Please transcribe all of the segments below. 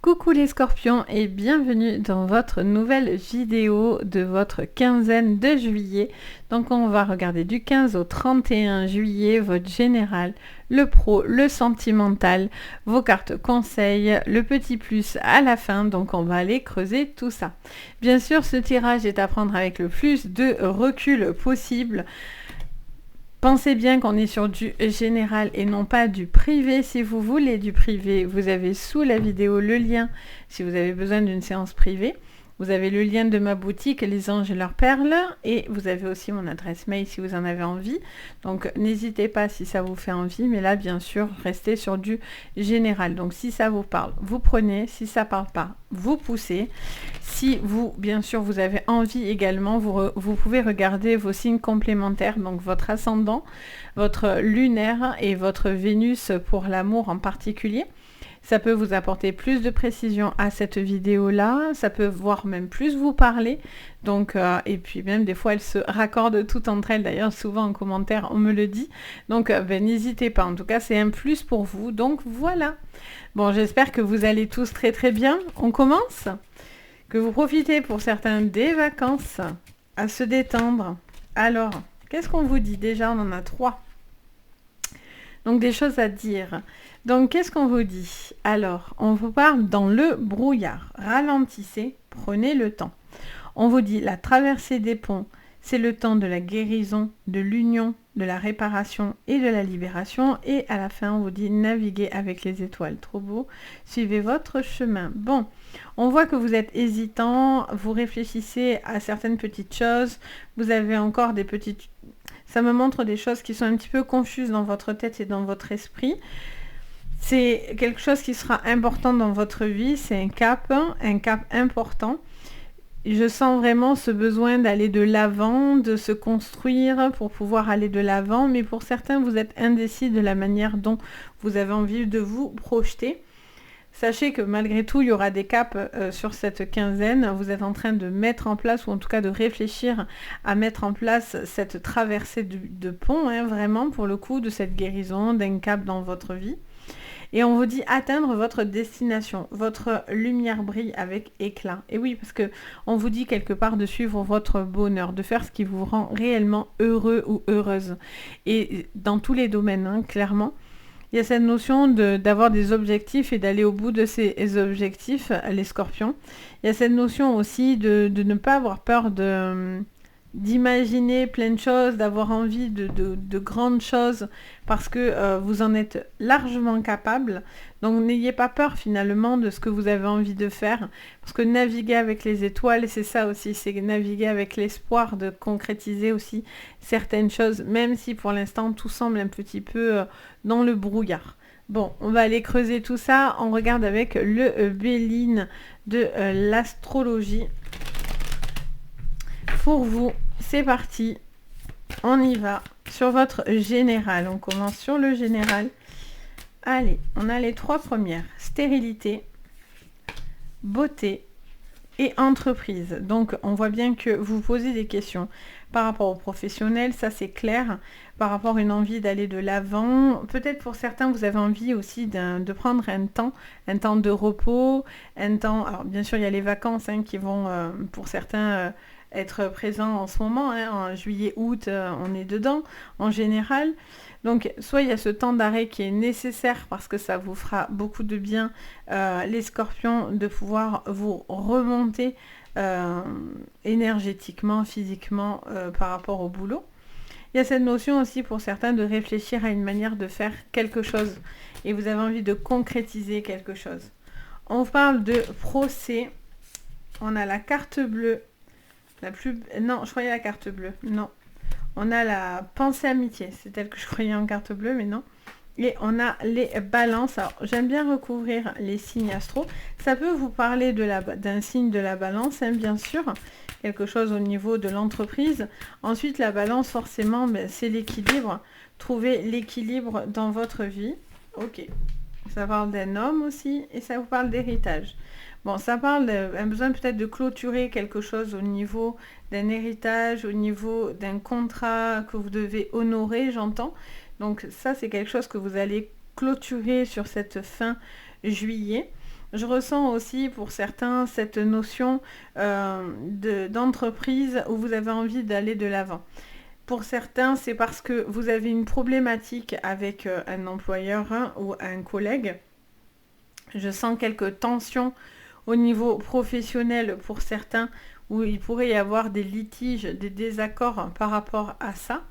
Coucou les scorpions et bienvenue dans votre nouvelle vidéo de votre quinzaine de juillet. Donc on va regarder du 15 au 31 juillet votre général, le pro, le sentimental, vos cartes conseils, le petit plus à la fin. Donc on va aller creuser tout ça. Bien sûr ce tirage est à prendre avec le plus de recul possible. Pensez bien qu'on est sur du général et non pas du privé. Si vous voulez du privé, vous avez sous la vidéo le lien si vous avez besoin d'une séance privée. Vous avez le lien de ma boutique, Les Anges et leurs perles, et vous avez aussi mon adresse mail si vous en avez envie. Donc n'hésitez pas si ça vous fait envie, mais là bien sûr, restez sur du général. Donc si ça vous parle, vous prenez. Si ça ne parle pas, vous poussez. Si vous, bien sûr, vous avez envie également, vous pouvez regarder vos signes complémentaires, donc votre ascendant, votre lunaire et votre Vénus pour l'amour en particulier. Ça peut vous apporter plus de précision à cette vidéo-là, ça peut voire même plus vous parler. Donc, et puis même des fois, elles se raccordent toutes entre elles. D'ailleurs, souvent en commentaire, on me le dit. Donc, n'hésitez pas. En tout cas, c'est un plus pour vous. Donc, voilà. Bon, j'espère que vous allez tous très très bien. On commence. Que vous profitez pour certains des vacances à se détendre. Alors, qu'est-ce qu'on vous dit? Déjà, on en a 3. Donc, des choses à dire. Donc, qu'est-ce qu'on vous dit? Alors, on vous parle dans le brouillard. Ralentissez, prenez le temps. On vous dit la traversée des ponts, c'est le temps de la guérison, de l'union, de la réparation et de la libération. Et à la fin, on vous dit naviguez avec les étoiles. Trop beau. Suivez votre chemin. Bon, on voit que vous êtes hésitant, vous réfléchissez à certaines petites choses. Vous avez encore des petites... Ça me montre des choses qui sont un petit peu confuses dans votre tête et dans votre esprit. C'est quelque chose qui sera important dans votre vie, c'est un cap important. Je sens vraiment ce besoin d'aller de l'avant, de se construire pour pouvoir aller de l'avant, mais pour certains, vous êtes indécis de la manière dont vous avez envie de vous projeter. Sachez que malgré tout, il y aura des caps sur cette quinzaine. Vous êtes en train de mettre en place, ou en tout cas de réfléchir à mettre en place cette traversée de pont, hein, vraiment pour le coup, de cette guérison, d'un cap dans votre vie. Et on vous dit atteindre votre destination. Votre lumière brille avec éclat. Et oui, parce que on vous dit quelque part de suivre votre bonheur, de faire ce qui vous rend réellement heureux ou heureuse. Et dans tous les domaines, hein, clairement. Il y a cette notion d'avoir des objectifs et d'aller au bout de ces objectifs, les scorpions. Il y a cette notion aussi de ne pas avoir peur d'imaginer plein de choses, d'avoir envie de grandes choses parce que vous en êtes largement capable. Donc n'ayez pas peur finalement de ce que vous avez envie de faire parce que naviguer avec les étoiles, c'est ça aussi, c'est naviguer avec l'espoir de concrétiser aussi certaines choses, même si pour l'instant tout semble un petit peu dans le brouillard. Bon, on va aller creuser tout ça. On regarde avec le Béline de l'astrologie. Pour vous, c'est parti, on y va sur votre général. On commence sur le général. Allez, on a les 3 premières. Stérilité, beauté et entreprise. Donc, on voit bien que vous posez des questions par rapport aux professionnels, ça c'est clair. Par rapport à une envie d'aller de l'avant. Peut-être pour certains, vous avez envie aussi de prendre un temps de repos, un temps... Alors, bien sûr, il y a les vacances hein, qui vont, pour certains... être présent en ce moment, hein, en juillet, août, on est dedans, en général. Donc, soit il y a ce temps d'arrêt qui est nécessaire parce que ça vous fera beaucoup de bien, les scorpions, de pouvoir vous remonter énergétiquement, physiquement, par rapport au boulot. Il y a cette notion aussi pour certains de réfléchir à une manière de faire quelque chose et vous avez envie de concrétiser quelque chose. On parle de procès. On a la carte bleue. Non, je croyais la carte bleue. Non. On a la pensée amitié. C'est elle que je croyais en carte bleue, mais non. Et on a les balances. Alors, j'aime bien recouvrir les signes astro. Ça peut vous parler d'un signe de la balance, hein, bien sûr. Quelque chose au niveau de l'entreprise. Ensuite, la balance, forcément, c'est l'équilibre. Trouver l'équilibre dans votre vie. Ok. Ça parle d'un homme aussi. Et ça vous parle d'héritage. Bon, ça parle d'un besoin peut-être de clôturer quelque chose au niveau d'un héritage, au niveau d'un contrat que vous devez honorer, j'entends. Donc ça, c'est quelque chose que vous allez clôturer sur cette fin juillet. Je ressens aussi pour certains cette notion d'entreprise où vous avez envie d'aller de l'avant. Pour certains, c'est parce que vous avez une problématique avec un employeur ou un collègue. Je sens quelques tensions au niveau professionnel pour certains où il pourrait y avoir des litiges, des désaccords par rapport à ça.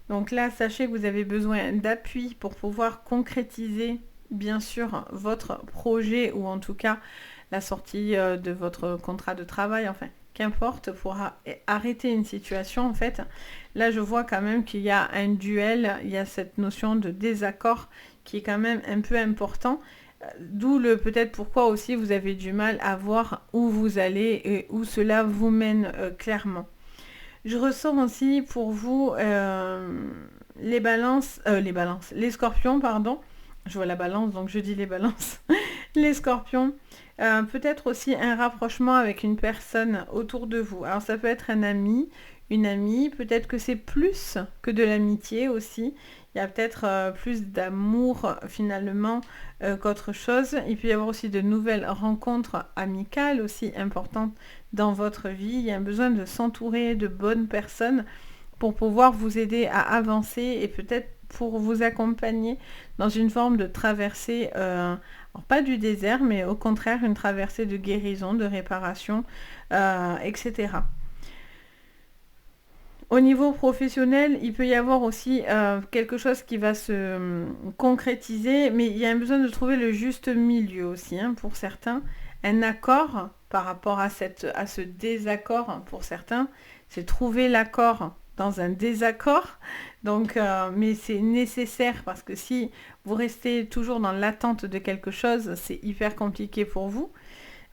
Donc là, sachez que vous avez besoin d'appui pour pouvoir concrétiser, bien sûr, votre projet ou en tout cas la sortie de votre contrat de travail, enfin, qu'importe, pour arrêter une situation, en fait. Là, je vois quand même qu'il y a un duel, il y a cette notion de désaccord qui est quand même un peu important. D'où le peut-être pourquoi aussi vous avez du mal à voir où vous allez et où cela vous mène clairement. Je ressens aussi pour vous les scorpions, pardon. Je vois la balance, donc je dis les balances. Les scorpions. Peut-être aussi un rapprochement avec une personne autour de vous. Alors ça peut être un ami, une amie, peut-être que c'est plus que de l'amitié aussi. Il y a peut-être plus d'amour finalement qu'autre chose. Il peut y avoir aussi de nouvelles rencontres amicales aussi importantes dans votre vie. Il y a un besoin de s'entourer de bonnes personnes pour pouvoir vous aider à avancer et peut-être pour vous accompagner dans une forme de traversée, alors pas du désert, mais au contraire une traversée de guérison, de réparation, etc. Au niveau professionnel, il peut y avoir aussi quelque chose qui va se concrétiser, mais il y a un besoin de trouver le juste milieu aussi, hein, pour certains. Un accord par rapport à ce désaccord pour certains, c'est trouver l'accord dans un désaccord. Donc, mais c'est nécessaire parce que si vous restez toujours dans l'attente de quelque chose, c'est hyper compliqué pour vous.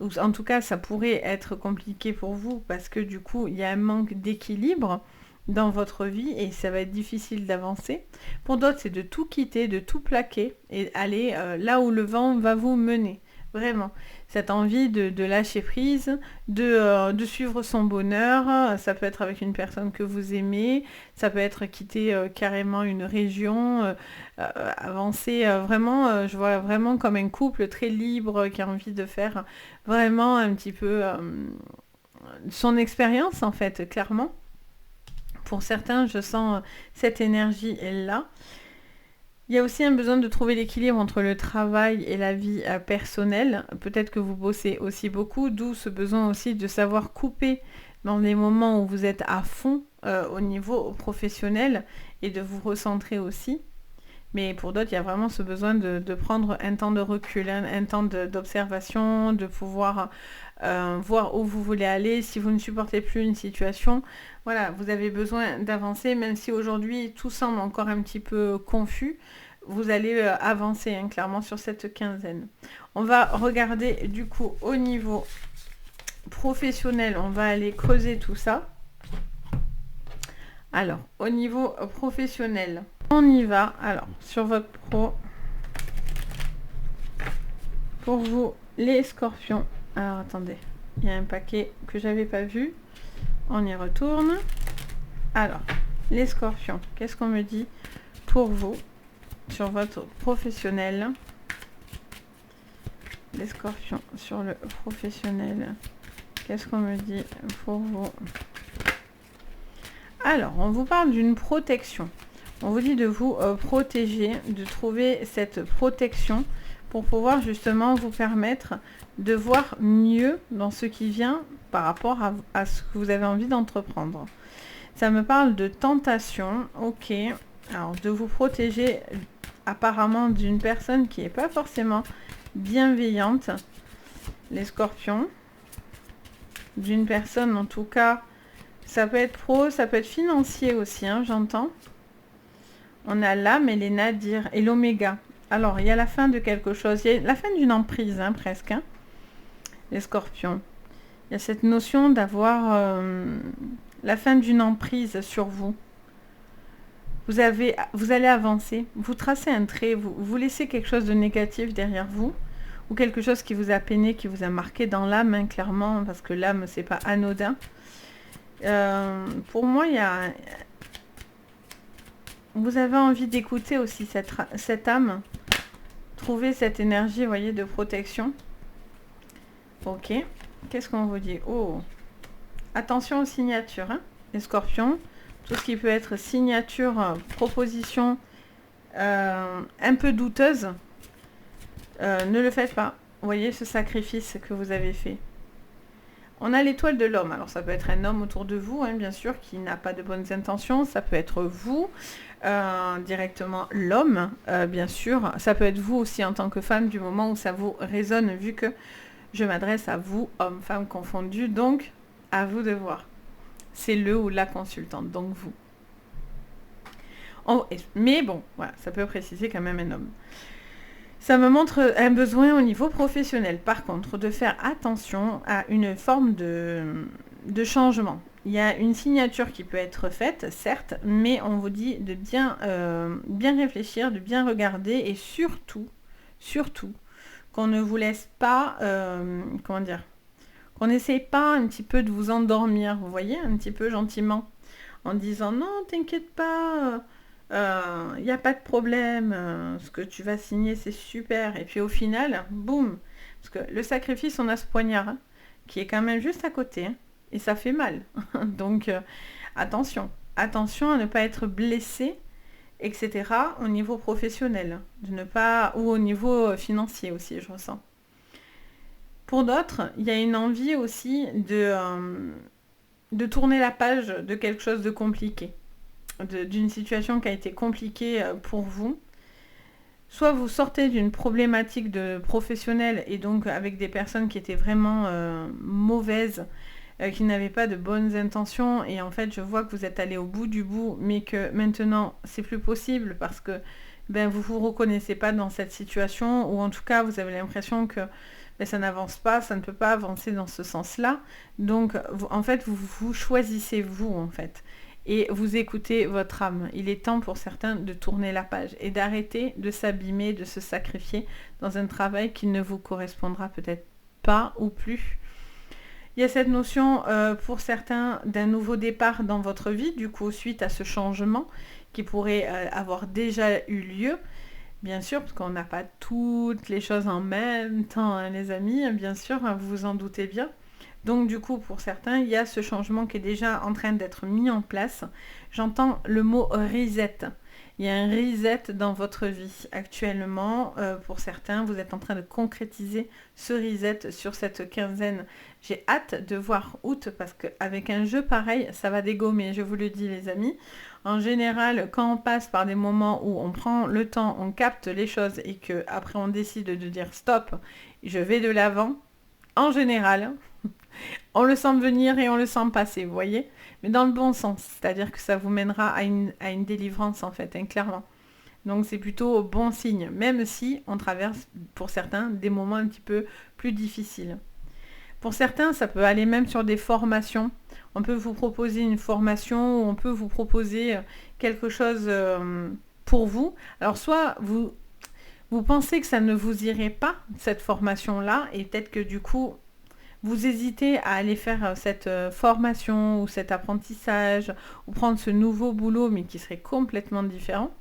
Ou en tout cas, ça pourrait être compliqué pour vous parce que du coup, il y a un manque d'équilibre dans votre vie et ça va être difficile d'avancer. Pour d'autres, c'est de tout quitter, de tout plaquer et aller là où le vent va vous mener. Vraiment, cette envie de lâcher prise, de suivre son bonheur, ça peut être avec une personne que vous aimez, ça peut être quitter carrément une région, avancer vraiment, je vois vraiment comme un couple très libre qui a envie de faire vraiment un petit peu son expérience en fait, clairement. Pour certains, je sens cette énergie est là. Il y a aussi un besoin de trouver l'équilibre entre le travail et la vie personnelle. Peut-être que vous bossez aussi beaucoup, d'où ce besoin aussi de savoir couper dans les moments où vous êtes à fond au niveau professionnel et de vous recentrer aussi. Mais pour d'autres, il y a vraiment ce besoin de prendre un temps de recul, un temps d'observation, de pouvoir voir où vous voulez aller. Si vous ne supportez plus une situation, voilà, vous avez besoin d'avancer, même si aujourd'hui tout semble encore un petit peu confus. Vous allez avancer hein, clairement sur cette quinzaine. On va regarder du coup au niveau professionnel, on va aller creuser tout ça. Alors, au niveau professionnel, on y va. Alors, sur votre pro, pour vous, les scorpions. Alors, attendez, il y a un paquet que j'avais pas vu. On y retourne. Alors, les scorpions, qu'est-ce qu'on me dit pour vous sur votre professionnel? Les scorpions sur le professionnel, qu'est-ce qu'on me dit pour vous? Alors, on vous parle d'une protection. On vous dit de vous protéger, de trouver cette protection pour pouvoir justement vous permettre de voir mieux dans ce qui vient par rapport à ce que vous avez envie d'entreprendre. Ça me parle de tentation, ok. Alors, de vous protéger apparemment d'une personne qui n'est pas forcément bienveillante, les scorpions. D'une personne en tout cas, ça peut être pro, ça peut être financier aussi, hein, j'entends. On a l'âme et les nadirs et l'oméga. Alors, il y a la fin de quelque chose. Il y a la fin d'une emprise, hein, presque. Hein, les scorpions. Il y a cette notion d'avoir la fin d'une emprise sur vous. Vous allez avancer. Vous tracez un trait. Vous laissez quelque chose de négatif derrière vous. Ou quelque chose qui vous a peiné, qui vous a marqué dans l'âme, hein, clairement. Parce que l'âme, c'est pas anodin. Pour moi, il y a... Vous avez envie d'écouter aussi cette âme, trouver cette énergie, vous voyez, de protection. Ok. Qu'est-ce qu'on vous dit? Oh, attention aux signatures, hein, les scorpions. Tout ce qui peut être signature, proposition un peu douteuse, ne le faites pas. Vous voyez ce sacrifice que vous avez fait. On a l'étoile de l'homme. Alors ça peut être un homme autour de vous, hein, bien sûr, qui n'a pas de bonnes intentions. Ça peut être vous, directement l'homme, bien sûr. Ça peut être vous aussi en tant que femme, du moment où ça vous résonne, vu que je m'adresse à vous, hommes, femmes confondus. Donc, à vous de voir. C'est le ou la consultante, donc vous. Mais bon, voilà, ça peut préciser quand même un homme. Ça me montre un besoin au niveau professionnel, par contre, de faire attention à une forme de changement. Il y a une signature qui peut être faite, certes, mais on vous dit de bien réfléchir, de bien regarder et surtout, qu'on ne vous laisse pas, comment dire, qu'on n'essaye pas un petit peu de vous endormir, vous voyez, un petit peu gentiment, en disant non, t'inquiète pas, il n'y a pas de problème, ce que tu vas signer c'est super, et puis au final, boum, parce que le sacrifice on a ce poignard, hein, qui est quand même juste à côté, hein, et ça fait mal, donc attention à ne pas être blessé, etc. au niveau professionnel, de ne pas, ou au niveau financier aussi, je ressens. Pour d'autres, il y a une envie aussi de tourner la page de quelque chose de compliqué, d'une situation qui a été compliquée pour vous. Soit vous sortez d'une problématique de professionnelle et donc avec des personnes qui étaient vraiment mauvaises, qui n'avaient pas de bonnes intentions, et en fait je vois que vous êtes allé au bout du bout, mais que maintenant c'est plus possible parce que vous vous reconnaissez pas dans cette situation, ou en tout cas vous avez l'impression que ça n'avance pas, ça ne peut pas avancer dans ce sens-là. Donc en fait vous choisissez vous en fait. Et vous écoutez votre âme. Il est temps pour certains de tourner la page et d'arrêter de s'abîmer, de se sacrifier dans un travail qui ne vous correspondra peut-être pas ou plus. Il y a cette notion pour certains d'un nouveau départ dans votre vie, du coup suite à ce changement qui pourrait avoir déjà eu lieu. Bien sûr, parce qu'on n'a pas toutes les choses en même temps, hein, les amis, bien sûr, vous vous en doutez bien. Donc du coup, pour certains, il y a ce changement qui est déjà en train d'être mis en place. J'entends le mot reset. Il y a un reset dans votre vie actuellement. Pour certains, vous êtes en train de concrétiser ce reset sur cette quinzaine. J'ai hâte de voir août parce qu'avec un jeu pareil, ça va dégommer, je vous le dis les amis. En général, quand on passe par des moments où on prend le temps, on capte les choses et qu'après on décide de dire stop, je vais de l'avant, en général, on le sent venir et on le sent passer, vous voyez, mais dans le bon sens, c'est-à-dire que ça vous mènera à une délivrance en fait, hein, clairement. Donc c'est plutôt bon signe, même si on traverse pour certains des moments un petit peu plus difficiles. Pour certains, ça peut aller même sur des formations. On peut vous proposer une formation, ou on peut vous proposer quelque chose pour vous. Alors soit vous pensez que ça ne vous irait pas, cette formation-là, et peut-être que du coup, vous hésitez à aller faire cette formation ou cet apprentissage, ou prendre ce nouveau boulot, mais qui serait complètement différent.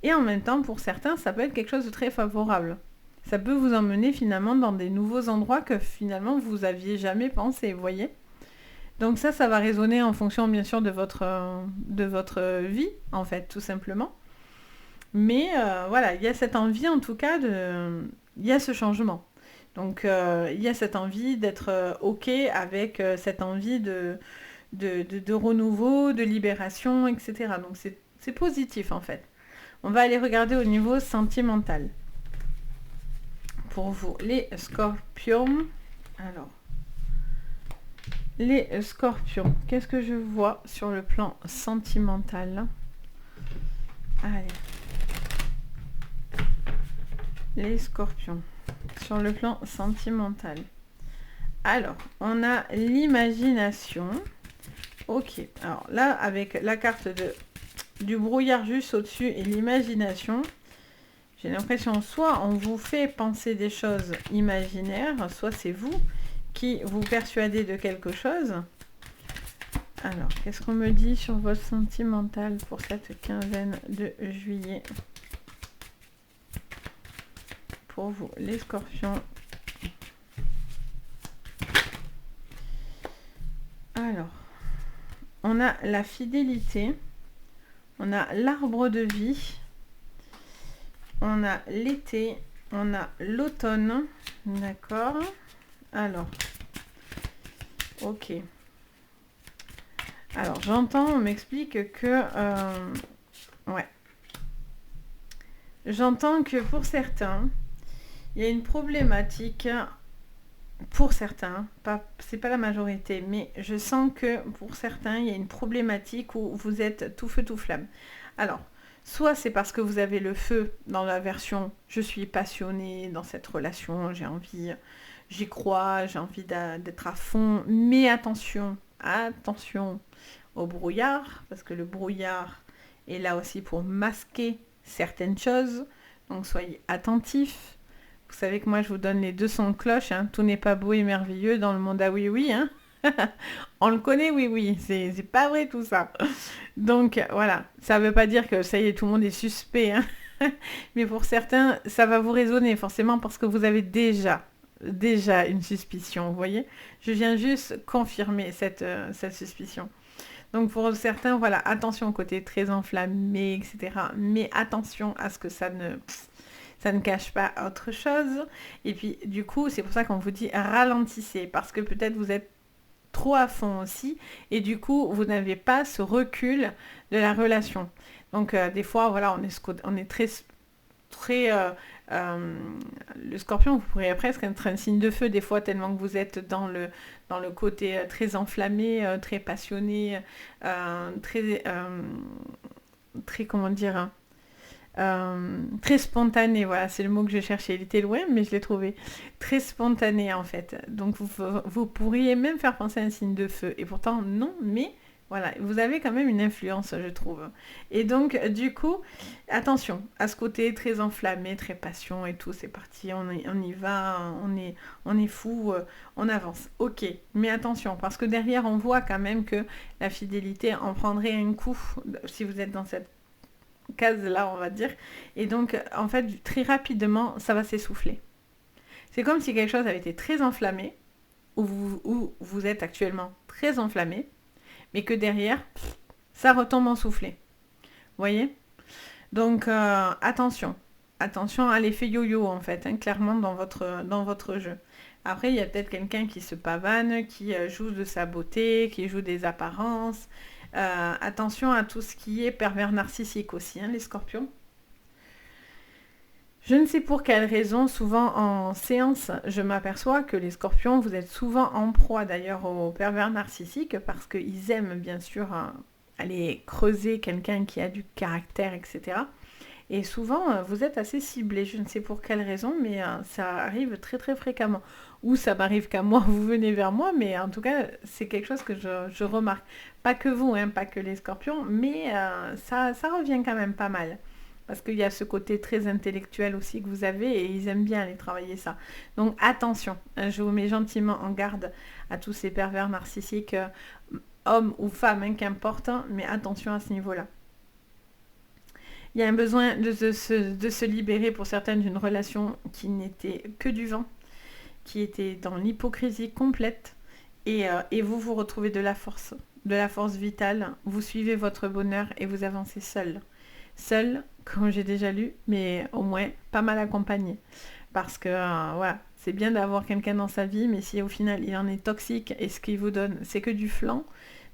Et en même temps, pour certains, ça peut être quelque chose de très favorable. Ça peut vous emmener finalement dans des nouveaux endroits que finalement vous aviez jamais pensé, vous voyez. Donc ça va résonner en fonction bien sûr de votre vie, en fait, tout simplement. Mais voilà, il y a cette envie en tout cas il y a ce changement. Donc il y a cette envie d'être OK avec cette envie de renouveau, de libération, etc. Donc c'est positif en fait. On va aller regarder au niveau sentimental. Pour vous, les scorpions. Alors, les scorpions, qu'est-ce que je vois sur le plan sentimental? Allez. Les scorpions, sur le plan sentimental. Alors, on a l'imagination. Ok, alors là, avec la carte du brouillard juste au-dessus et l'imagination, j'ai l'impression soit on vous fait penser des choses imaginaires, soit c'est vous qui vous persuadez de quelque chose. Alors, qu'est-ce qu'on me dit sur votre sentimental pour cette quinzaine de juillet? Pour vous, les scorpions. Alors, on a la fidélité, on a l'arbre de vie, on a l'été, on a l'automne, d'accord. Alors, ok. Alors, j'entends, on m'explique que... ouais. J'entends que pour certains, il y a une problématique... Pour certains, c'est pas la majorité, mais je sens que pour certains, il y a une problématique où vous êtes tout feu, tout flamme. Alors, soit c'est parce que vous avez le feu dans la version « je suis passionnée dans cette relation, j'ai envie, j'y crois, j'ai envie d'être à fond », mais attention, attention au brouillard, parce que le brouillard est là aussi pour masquer certaines choses, donc soyez attentifs. Vous savez que moi, je vous donne les deux sons de cloche. Hein. Tout n'est pas beau et merveilleux dans le monde à oui-oui. Hein. On le connaît, oui-oui. C'est pas vrai tout ça. Donc, voilà. Ça ne veut pas dire que ça y est, tout le monde est suspect. Hein. Mais pour certains, ça va vous résonner forcément parce que vous avez déjà une suspicion. Vous voyez, je viens juste confirmer cette suspicion. Donc, pour certains, voilà, attention au côté très enflammé, etc. Mais attention à ce que ça ne cache pas autre chose. Et puis, du coup, c'est pour ça qu'on vous dit ralentissez, parce que peut-être vous êtes trop à fond aussi, et du coup, vous n'avez pas ce recul de la relation. Donc, des fois, voilà, on est très... le scorpion, vous pourriez presque être un signe de feu, des fois, tellement que vous êtes dans le côté très enflammé, très passionné, très, comment dire... très spontané, voilà, c'est le mot que je cherchais. Il était loin, mais je l'ai trouvé. Très spontané, en fait. Donc, vous pourriez même faire penser à un signe de feu. Et pourtant, non, mais voilà, vous avez quand même une influence, je trouve. Et donc, du coup, attention à ce côté très enflammé, très passion et tout. C'est parti, on y va, on est fou, on avance. Ok, mais attention, parce que derrière, on voit quand même que la fidélité en prendrait un coup si vous êtes dans cette case là, on va dire, et donc en fait très rapidement ça va s'essouffler. C'est comme si quelque chose avait été très enflammé, où vous êtes actuellement très enflammé, mais que derrière ça retombe en soufflé. Vous voyez? Donc attention à l'effet yo-yo en fait, hein, clairement dans votre jeu. Après, il y a peut-être quelqu'un qui se pavane, qui joue de sa beauté, qui joue des apparences. Attention à tout ce qui est pervers narcissique aussi, hein, les scorpions. Je ne sais pour quelle raison, souvent en séance, je m'aperçois que les scorpions, vous êtes souvent en proie d'ailleurs aux pervers narcissiques parce qu'ils aiment bien sûr aller creuser quelqu'un qui a du caractère, etc. Et souvent, vous êtes assez ciblé. Je ne sais pour quelle raison, mais ça arrive très très fréquemment. Ou ça m'arrive qu'à moi, vous venez vers moi, mais en tout cas, c'est quelque chose que je remarque. Pas que vous, hein, pas que les scorpions, mais ça revient quand même pas mal. Parce qu'il y a ce côté très intellectuel aussi que vous avez et ils aiment bien aller travailler ça. Donc attention, je vous mets gentiment en garde à tous ces pervers narcissiques, hommes ou femmes, hein, qu'importe, hein, mais attention à ce niveau-là. Il y a un besoin de se libérer pour certaines d'une relation qui n'était que du vent, qui était dans l'hypocrisie complète, et vous retrouvez de la force vitale, vous suivez votre bonheur et vous avancez seul. Seul, comme j'ai déjà lu, mais au moins pas mal accompagné. Parce que voilà, c'est bien d'avoir quelqu'un dans sa vie, mais si au final il en est toxique et ce qu'il vous donne, c'est que du flan,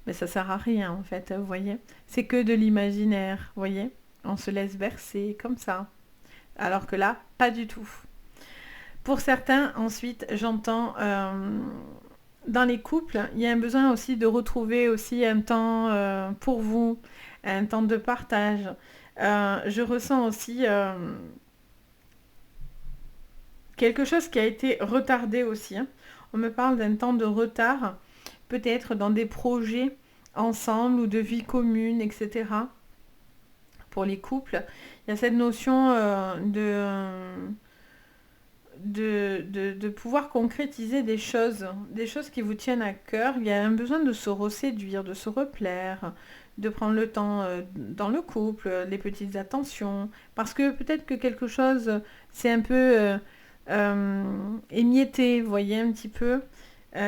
mais ça sert à rien en fait, vous voyez. C'est que de l'imaginaire, vous voyez. On se laisse bercer comme ça. Alors que là, pas du tout. Pour certains, ensuite, j'entends, dans les couples, il y a un besoin aussi de retrouver aussi un temps pour vous, un temps de partage. Je ressens aussi quelque chose qui a été retardé aussi. Hein. On me parle d'un temps de retard, peut-être dans des projets ensemble ou de vie commune, etc. Pour les couples, il y a cette notion de pouvoir concrétiser des choses qui vous tiennent à cœur. Il y a un besoin de se reséduire, de se replaire, de prendre le temps dans le couple, les petites attentions, parce que peut-être que quelque chose c'est un peu émietté, vous voyez, un petit peu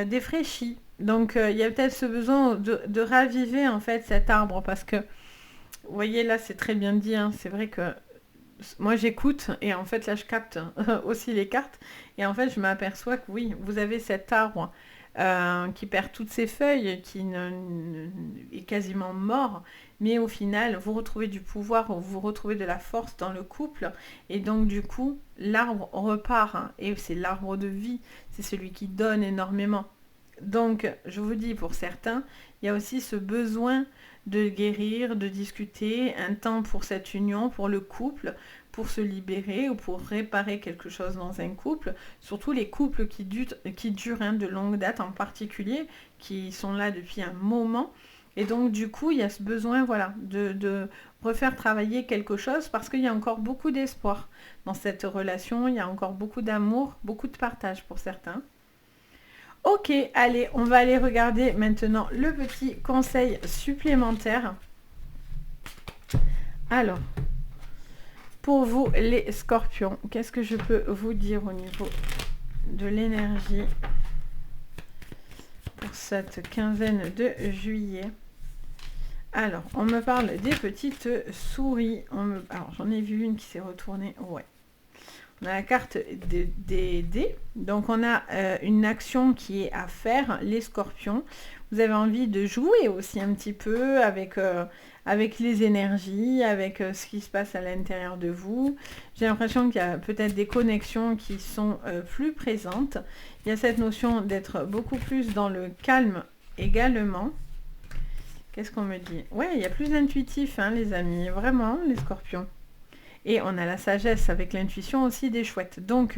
défraîchi. Donc, il y a peut-être ce besoin de raviver, en fait, cet arbre, parce que, vous voyez, là, c'est très bien dit, hein, c'est vrai que moi, j'écoute, et en fait, là, je capte aussi les cartes, et en fait, je m'aperçois que oui, vous avez cet arbre qui perd toutes ses feuilles, qui est quasiment mort, mais au final, vous retrouvez du pouvoir, vous retrouvez de la force dans le couple, et donc du coup, l'arbre repart, hein, et c'est l'arbre de vie, c'est celui qui donne énormément. Donc, je vous dis, pour certains, il y a aussi ce besoin de guérir, de discuter, un temps pour cette union, pour le couple, pour se libérer ou pour réparer quelque chose dans un couple, surtout les couples qui durent hein, de longue date en particulier, qui sont là depuis un moment. Et donc, du coup, il y a ce besoin, voilà, de refaire travailler quelque chose parce qu'il y a encore beaucoup d'espoir dans cette relation, il y a encore beaucoup d'amour, beaucoup de partage pour certains. Ok, allez, on va aller regarder maintenant le petit conseil supplémentaire. Alors, pour vous, les scorpions, qu'est-ce que je peux vous dire au niveau de l'énergie pour cette quinzaine de juillet? Alors, on me parle des petites souris. Alors, j'en ai vu une qui s'est retournée. Ouais. On a la carte des dés. Donc, on a une action qui est à faire, les scorpions. Vous avez envie de jouer aussi un petit peu avec les énergies, avec ce qui se passe à l'intérieur de vous. J'ai l'impression qu'il y a peut-être des connexions qui sont plus présentes. Il y a cette notion d'être beaucoup plus dans le calme également. Qu'est-ce qu'on me dit? Ouais, il y a plus d'intuitif, hein, les amis. Vraiment, les scorpions. Et on a la sagesse avec l'intuition aussi des chouettes. Donc,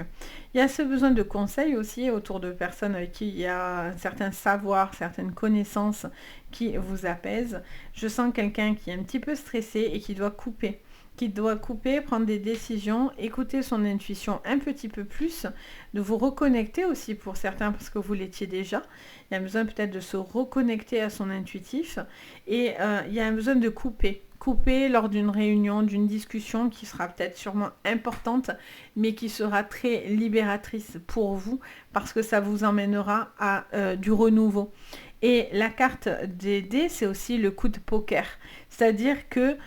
il y a ce besoin de conseils aussi autour de personnes avec qui il y a un certain savoir, certaines connaissances qui vous apaisent. Je sens quelqu'un qui est un petit peu stressé et qui doit couper. Prendre des décisions, écouter son intuition un petit peu plus, de vous reconnecter aussi pour certains parce que vous l'étiez déjà. Il y a besoin peut-être de se reconnecter à son intuitif et il y a un besoin de couper lors d'une réunion, d'une discussion qui sera peut-être sûrement importante, mais qui sera très libératrice pour vous parce que ça vous emmènera à du renouveau. Et la carte des dés, c'est aussi le coup de poker. C'est-à-dire que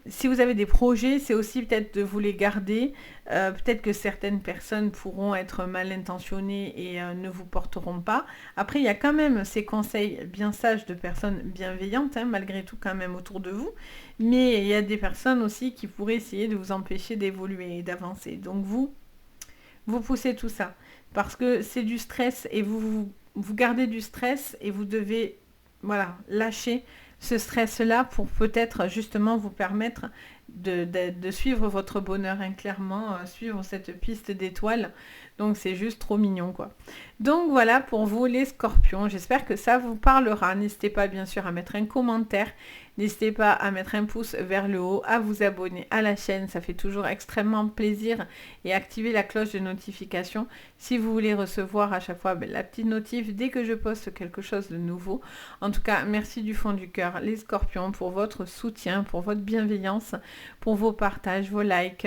si vous avez des projets, c'est aussi peut-être de vous les garder. Peut-être que certaines personnes pourront être mal intentionnées et ne vous porteront pas. Après, il y a quand même ces conseils bien sages de personnes bienveillantes, hein, malgré tout quand même autour de vous. Mais il y a des personnes aussi qui pourraient essayer de vous empêcher d'évoluer et d'avancer. Donc vous poussez tout ça. Parce que c'est du stress et vous gardez du stress et vous devez lâcher ce stress-là pour peut-être justement vous permettre de suivre votre bonheur, hein, clairement, suivre cette piste d'étoiles. Donc c'est juste trop mignon, quoi. Donc voilà pour vous les scorpions. J'espère que ça vous parlera. N'hésitez pas bien sûr à mettre un commentaire. N'hésitez pas à mettre un pouce vers le haut, à vous abonner à la chaîne. Ça fait toujours extrêmement plaisir. Et activer la cloche de notification si vous voulez recevoir à chaque fois la petite notif dès que je poste quelque chose de nouveau. En tout cas, merci du fond du cœur les scorpions pour votre soutien, pour votre bienveillance, pour vos partages, vos likes.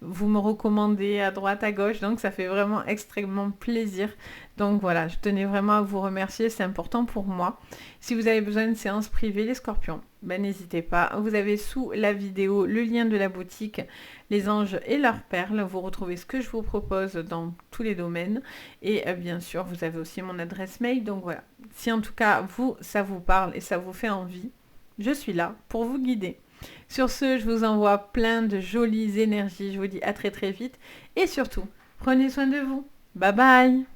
Vous me recommandez à droite, à gauche. Donc ça fait vraiment extrêmement plaisir. Donc voilà, je tenais vraiment à vous remercier, c'est important pour moi. Si vous avez besoin de séances privées, les scorpions, n'hésitez pas. Vous avez sous la vidéo le lien de la boutique, les anges et leurs perles. Vous retrouvez ce que je vous propose dans tous les domaines. Et bien sûr, vous avez aussi mon adresse mail. Donc voilà, si en tout cas, ça vous parle et ça vous fait envie, je suis là pour vous guider. Sur ce, je vous envoie plein de jolies énergies. Je vous dis à très très vite. Et surtout, prenez soin de vous. Bye bye!